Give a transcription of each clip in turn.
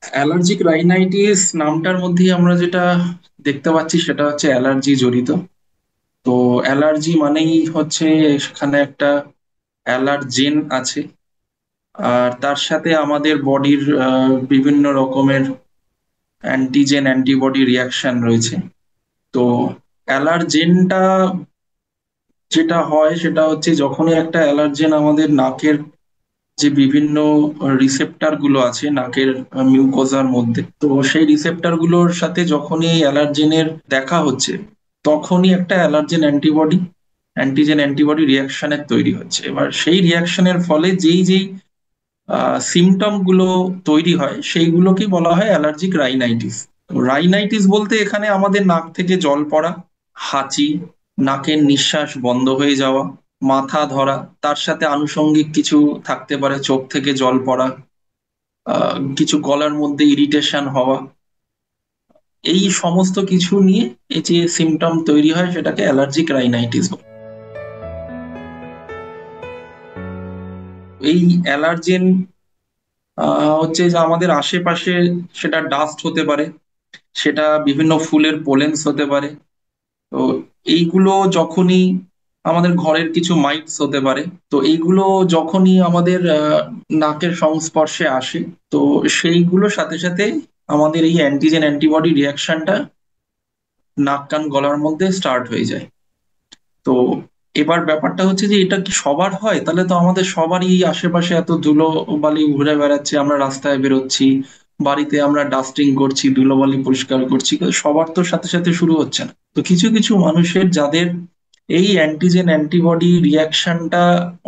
Allergic rhinitis নামটার মধ্যেই আমরা যেটা দেখতে পাচ্ছি সেটা হচ্ছে অ্যালার্জি জড়িত। তো অ্যালার্জি মানেই হচ্ছে সেখানে একটা অ্যালার্জেন আছে, আর তার সাথে আমাদের বডির বিভিন্ন রকমের অ্যান্টিজেন অ্যান্টিবডি রিয়াকশন রয়েছে। তো অ্যালার্জেনটা যেটা হয় সেটা হচ্ছে যখনই একটা অ্যালার্জেন আমাদের নাকের যে বিভিন্ন রিসেপ্টর গুলো আছে নাকের মিউকোজার মধ্যে, তো সেই রিসেপ্টর গুলোর সাথে যখনই এই অ্যালার্জেনের দেখা হচ্ছে, তখনই একটা অ্যালার্জেন অ্যান্টিবডি অ্যান্টিজেন অ্যান্টিবডি রিয়াকশনের তৈরি হচ্ছে। এবার সেই রিয়াকশনের ফলে যেই যেই সিমটম গুলো তৈরি হয় সেইগুলোকেই বলা হয় অ্যালার্জিক রাইনাইটিস। রাইনাইটিস বলতে এখানে আমাদের নাক থেকে জল পড়া, হাঁচি, নাকের নিঃশ্বাস বন্ধ হয়ে যাওয়া, মাথা ধরা, তার সাথে আনুষঙ্গিক কিছু থাকতে পারে, চোখ থেকে জল পড়া, কিছু গলার মধ্যে ইরিটেশন হওয়া, এই সমস্ত কিছু নিয়ে এই যে সিমটম তৈরি হয় সেটাকে অ্যালার্জিক রাইনাইটিস বলে। এই অ্যালার্জেন হচ্ছে যে আমাদের আশেপাশে, সেটা ডাস্ট হতে পারে, সেটা বিভিন্ন ফুলের পোলেন্স হতে পারে। তো এইগুলো যখনই আমাদের ঘরের কিছু মাইটস হতে পারে, তো এইগুলো যখনই আমাদের নাকের সংস্পর্শে আসে, তো সেইগুলোর সাথে সাথে আমাদের এই অ্যান্টিজেন অ্যান্টিবডি রিয়াকশনটা নাক কান গলার মধ্যে স্টার্ট হয়ে যায়। তো এবার ব্যাপারটা হচ্ছে যে এটা কি সবার হয়? তাহলে তো আমাদের সবারই আশেপাশে এত ধুলো বালি ঘুরে বেড়াচ্ছে, আমরা রাস্তায় বেরোচ্ছি, বাড়িতে আমরা ডাস্টিং করছি, ধুলোবালি পরিষ্কার করছি, কিন্তু সবার তো সাথে সাথে শুরু হচ্ছে না। তো কিছু কিছু মানুষের যাদের এই অ্যান্টিজেন অ্যান্টিবডি রিয়াকশনটা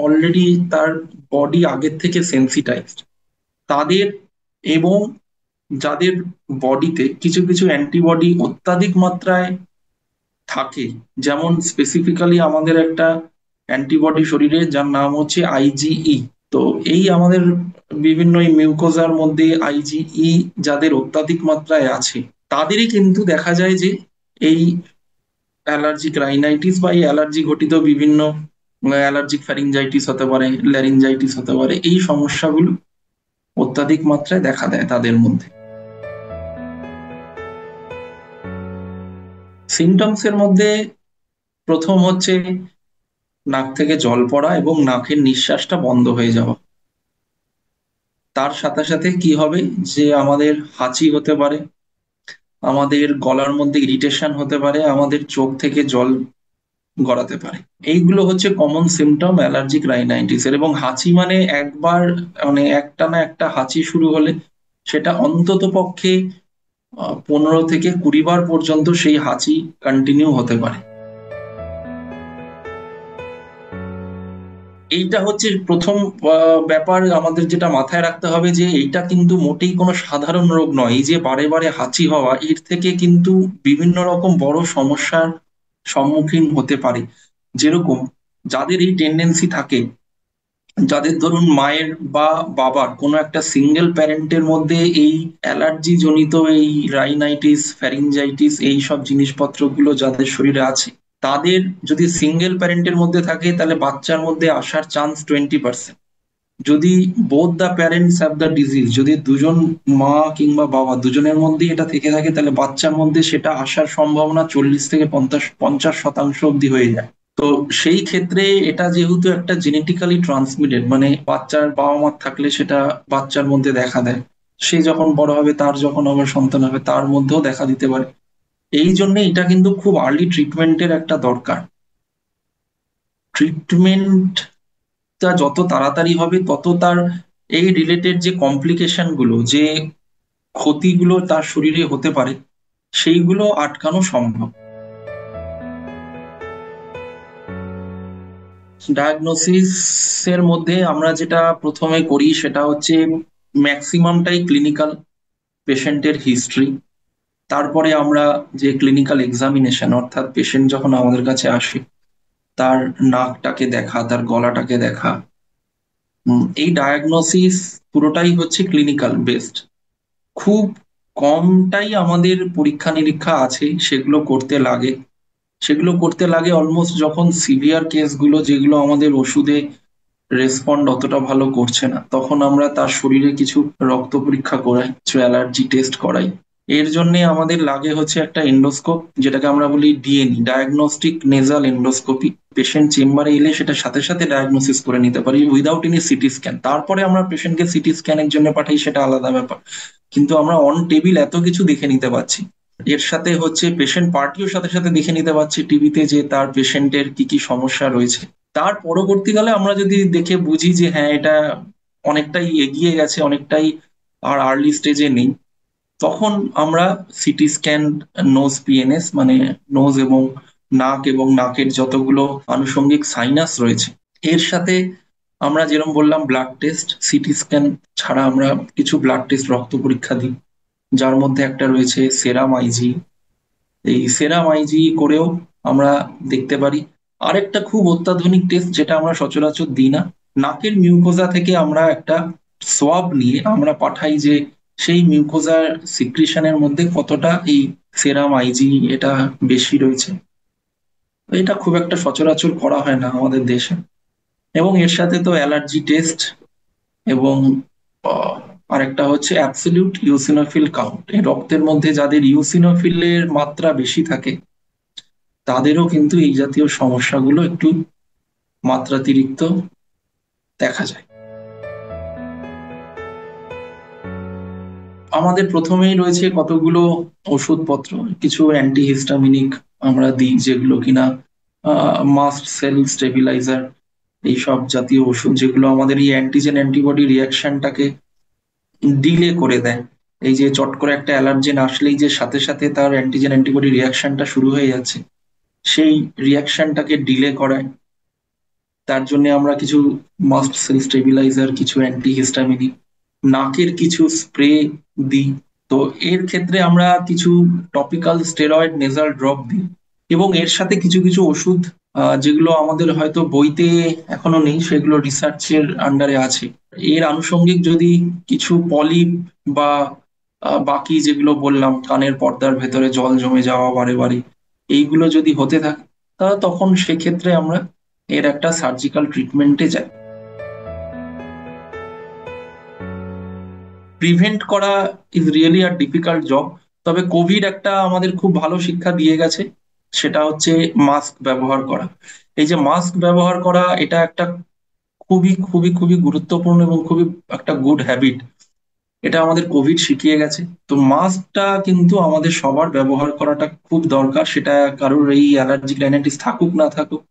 অলরেডি তার বডি আগের থেকে সেন্সিটাইজড, তাদের, এবং যাদের বডিতে কিছু কিছু অ্যান্টিবডি অত্যাধিক মাত্রায় থাকে, যেমন স্পেসিফিক্যালি আমাদের একটা অ্যান্টিবডি শরীরে যার নাম হচ্ছে আইজিই। তো এই আমাদের বিভিন্ন মিউকোজার মধ্যে আইজিই যাদের অত্যাধিক মাত্রায় আছে, তাদেরই কিন্তু দেখা যায় যে এই অ্যালার্জিক রাইনাইটিস বা এই অ্যালার্জি ঘটিত বিভিন্ন অ্যালার্জিক ফ্যারিঞ্জাইটিস হতে পারে, ল্যারিঞ্জাইটিস হতে পারে, এই সমস্যাগুলো অত্যাধিক মাত্রায় দেখা দেয় তাদের মধ্যে। সিমটমস এর মধ্যে প্রথম হচ্ছে নাক থেকে জল পড়া এবং নাকের নিঃশ্বাসটা বন্ধ হয়ে যাওয়া। তার সাথে সাথে কি হবে, যে আমাদের হাঁচি হতে পারে, আমাদের গলার মধ্যে ইরিটেশন হতে পারে, আমাদের চোখ থেকে জল গড়াতে পারে। এইগুলো হচ্ছে কমন সিমটম অ্যালার্জিক রাইনাইটিস এর। এবং হাঁচি মানে একবার, মানে একটা না একটা হাঁচি শুরু হলে সেটা অন্তত পক্ষে 15 থেকে 20 বার পর্যন্ত সেই হাঁচি কন্টিনিউ হতে পারে। এইটা হচ্ছে প্রথম ব্যাপার আমাদের যেটা মাথায় রাখতে হবে, যে এইটা কিন্তু মোটেই কোনো সাধারণ রোগ নয়। এই যে বারে বারে হাঁচি হওয়া, এর থেকে কিন্তু বিভিন্ন রকম বড় সমস্যার সম্মুখীন হতে পারে। যেরকম যাদের এই টেন্ডেন্সি থাকে, যাদের ধরুন মায়ের বা বাবার কোনো একটা সিঙ্গেল প্যারেন্টের মধ্যে এই অ্যালার্জি জনিত এই রাইনাইটিস ফ্যারিঞ্জাইটিস এই সব জিনিসপত্রগুলো যাদের শরীরে আছে, তাদের যদি সিঙ্গেল প্যারেন্টের মধ্যে থাকে তাহলে বাচ্চার মধ্যে আসার চান্স 20%। যদি both the parents have the disease, যদি দুজন মা কিংবা বাবা দুজনের মধ্যেই এটা থেকে থাকে, তাহলে বাচ্চার মধ্যে সেটা আসার সম্ভাবনা 40 থেকে 50 শতাংশ অব্দি হয়ে যায়। তো সেই ক্ষেত্রে এটা যেহেতু একটা জেনেটিক্যালি ট্রান্সমিটেড, মানে বাচ্চার বাবা মার থাকলে সেটা বাচ্চার মধ্যে দেখা দেয়, সে যখন বড় হবে তার যখন আবার সন্তান হবে তার মধ্যেও দেখা দিতে পারে। এই জন্য এটা কিন্তু খুব আর্লি ট্রিটমেন্টের একটা দরকার। ট্রিটমেন্টটা যত তাড়াতাড়ি হবে তত তার এই রিলেটেড যে কমপ্লিকেশন গুলো, যে ক্ষতিগুলো তার শরীরে হতে পারে, সেইগুলো আটকানো সম্ভব। ডায়াগনোসিস এর মধ্যে আমরা যেটা প্রথমে করি সেটা হচ্ছে ম্যাক্সিমামটাই ক্লিনিক্যাল, পেশেন্টের হিস্ট্রি, তারপরে আমরা যে ক্লিনিক্যাল এক্সামিনেশন, অর্থাৎ পেশেন্ট যখন আমাদের কাছে আসে তার নাকটাকে দেখা, তার গলাটাকে দেখা। এই ডায়াগনোসিস পুরোটাই হচ্ছে ক্লিনিক্যাল বেসড। খুব কমটাই আমাদের পরীক্ষা নিরীক্ষা আছে সেগুলো করতে লাগে। সেগুলো করতে লাগে অলমোস্ট যখন সিভিয়ার কেসগুলো, যেগুলো আমাদের ওষুধে রেসপন্ড অতটা ভালো করছে না, তখন আমরা তার শরীরে কিছু রক্ত পরীক্ষা করাই, কিছু অ্যালার্জি টেস্ট করাই। এর জন্য আমাদের লাগে হচ্ছে একটা এন্ডোস্কোপ, যেটাকে আমরা বলি ডিএনই, ডায়াগনস্টিক নেজাল এন্ডোস্কোপি। পেশেন্ট চেম্বারে এলে সেটা সাথে সাথে ডায়াগনোসিস করে নিতে পারি উইদাউট এনি সিটি স্ক্যান। তারপরে আমরা পেশেন্টকে সিটি স্ক্যানের জন্য পাঠাই, সেটা আলাদা ব্যাপার। কিন্তু আমরা অন টেবিল এত কিছু দেখে নিতে পারছি। এর সাথে হচ্ছে পেশেন্ট পার্টিও সাথে সাথে দেখে নিতে পারছি টিভিতে যে তার পেশেন্টের কি কি সমস্যা রয়েছে। তার পরবর্তীকালে আমরা যদি দেখে বুঝি যে হ্যাঁ এটা অনেকটাই এগিয়ে গেছে, অনেকটাই আর আর্লি স্টেজে নেই, তখন আমরা সিটি স্ক্যান, নোজ পিএনএস মানে নোজ এবং নাক এবং নাকের যতগুলো আনুষঙ্গিক সাইনাস রয়েছে এর সাথে আমরা যেরকম বললাম ব্লাড টেস্ট, সিটি স্ক্যান ছাড়া আমরা কিছু ব্লাড টেস্ট, রক্ত পরীক্ষা দিই, যার মধ্যে একটা রয়েছে সেরাম আইজি। এই সেরাম আইজি করেও আমরা দেখতে পারি। আরেকটা খুব অত্যাধুনিক টেস্ট যেটা আমরা সচরাচর দিই না, নাকের মিউকোজা থেকে আমরা একটা সোয়াব নিয়ে আমরা পাঠাই যে সেই মিউকোজার সিক্রিশনের মধ্যে কতটা এই সেরাম আইজি এটা বেশি রয়েছে। তো এটা খুব একটা সচরাচর করা হয় না আমাদের দেশে। এবং এর সাথে তো অ্যালার্জি টেস্ট এবং আহ, আরেকটা হচ্ছে অ্যাবসলিউট ইউসিনোফিল কাউন্ট। এই রক্তের মধ্যে যাদের ইউসিনোফিলের মাত্রা বেশি থাকে তাদেরও কিন্তু এই জাতীয় সমস্যাগুলো একটু মাত্রাতিরিক্ত দেখা যায়। আমাদের প্রথমেই রয়েছে কতগুলো ওষুধপত্র, কিছু অ্যান্টিহিস্টামিনিক আমরা দিই, যেগুলো কিনা মাস্ট সেল স্টেবিলাইজার, এইসব জাতীয় ওষুধ যেগুলো আমাদের এই অ্যান্টিজেন অ্যান্টিবডি রিয়াকশনটাকে ডিলে করে দেয়। এই যে চট করে একটা অ্যালার্জেন আসলেই যে সাথে সাথে তার অ্যান্টিজেন অ্যান্টিবডি রিয়াকশনটা শুরু হয়ে যাচ্ছে, সেই রিয়াকশনটাকে ডিলে করায়। তার জন্য আমরা কিছু মাস্ট সেল স্টেবিলাইজার, কিছু অ্যান্টিহিস্টামিনিক, নাকের কিছু স্প্রে দিই। তো এর ক্ষেত্রে আমরা কিছু টপিক্যাল স্টেরয়েড নেজাল ড্রপ দিই, এবং এর সাথে কিছু কিছু ওষুধ যেগুলো আমাদের হয়তো বইতে এখনো নেই, সেগুলো রিসার্চের আন্ডারে আছে। এর আনুষঙ্গিক যদি কিছু পলিপ বা বাকি যেগুলো বললাম, কানের পর্দার ভেতরে জল জমে যাওয়া বারে বারে, এইগুলো যদি হতে থাকে, তখন সেক্ষেত্রে আমরা এর একটা সার্জিক্যাল ট্রিটমেন্টে যাই। প্রিভেন্ট করা is really a difficult job. তবে কোভিড একটা আমাদের খুব ভালো শিক্ষা দিয়ে গেছে, সেটা হচ্ছে মাস্ক ব্যবহার করা। এই যে মাস্ক ব্যবহার করা, এটা একটা খুবই খুবই খুবই গুরুত্বপূর্ণ এবং খুবই একটা গুড হ্যাবিট। এটা আমাদের কোভিড শিখিয়ে গেছে। তো মাস্কটা কিন্তু আমাদের সবার ব্যবহার করাটা খুব দরকার, সেটা কারোর এই অ্যালার্জি রাইনাইটিস থাকুক না থাকুক।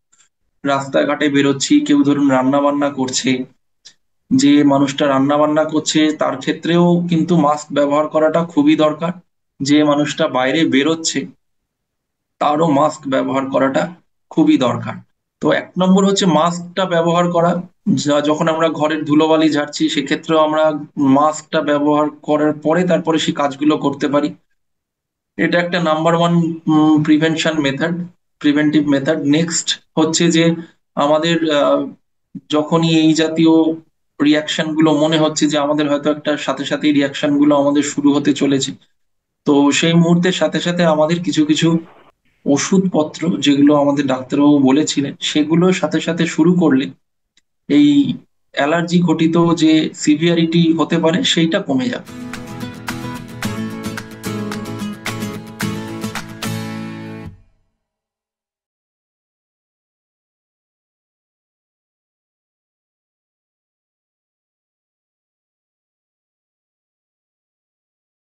রাস্তাঘাটে বেরোচ্ছি, কেউ ধরুন রান্না বান্না করছে, যে মানুষটা রান্না বান্না করছে তার ক্ষেত্রেও কিন্তু মাস্ক ব্যবহার করাটা খুবই দরকার। যে মানুষটা বাইরে বেরোচ্ছে তারও মাস্ক ব্যবহার করাটা খুবই দরকার। তো এক নম্বর হচ্ছে মাস্কটা ব্যবহার করা। যখন আমরা ঘরের ধুলোবালি ঝাড়ছি সেক্ষেত্রেও আমরা মাস্কটা ব্যবহার করার পরে তারপরে সেই কাজগুলো করতে পারি। এটা একটা number one prevention method, preventive method. Next হচ্ছে যে আমাদের যখনই এই জাতীয় রিয়াকশন গুলো মনে হচ্ছে যে আমাদের হয়তো একটা সাথে সাথে রিয়াকশন গুলো আমাদের শুরু হতে চলেছে, তো সেই মুহূর্তের সাথে সাথে আমাদের কিছু কিছু ওষুধপত্র যেগুলো আমাদের ডাক্তারবাবু বলেছিলেন সেগুলো সাথে সাথে শুরু করলে এই অ্যালার্জি ঘটিত যে সিভিয়ারিটি হতে পারে সেইটা কমে যাবে।